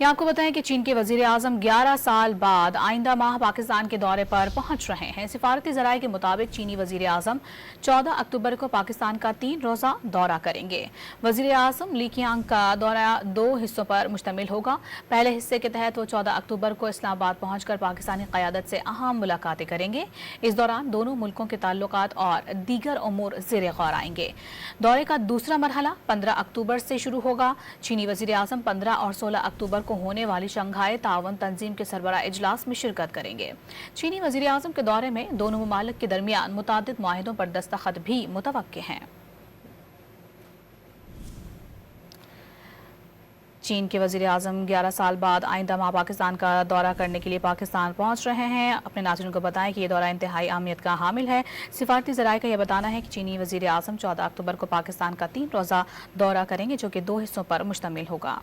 ये आपको बताएं कि चीन के वजीर आजम 11 साल बाद आइंदा माह पाकिस्तान के दौरे पर पहुंच रहे हैं। सिफारती जराये के मुताबिक चीनी वजीर आजम 14 अक्टूबर को पाकिस्तान का 3 रोजा दौरा करेंगे। वजीर आजम ली कीयांग का दौरा 2 हिस्सों पर मुश्तमिल होगा। पहले हिस्से के तहत वो 14 अक्टूबर को इस्लामाबाद पहुंचकर पाकिस्तानी क़यादत से अहम मुलाकातें करेंगे। इस दौरान दोनों मुल्कों के ताल्लुकात और दीगर उमूर ज़ेरे गौर आएंगे। दौरे का दूसरा मरहला 15 अक्टूबर से शुरू होगा। चीनी वजीर आजम 15 और 16 अक्टूबर को होने वाली शंघाई ताउन तंजीम के सरबराह इजलास में शिरकत करेंगे। चीनी वजीर आजम के दौरे में दोनों ममालिक के दरमियान मुतादिद मुआहिदों पर दस्तखत भी मुतवक्के हैं। चीन के वजीर आजम 11 साल बाद आइंदा माह पाकिस्तान का दौरा करने के लिए पाकिस्तान पहुंच रहे हैं। अपने नाज़रीन को बताएं कि ये दौरा इंतहाई अहमियत का हामिल है। सिफारती ज़राए का यह बताना है कि चीनी वजीर आजम 14 अक्टूबर को पाकिस्तान का 3 रोज़ा दौरा करेंगे, जो कि 2 हिस्सों पर मुश्तमिल होगा।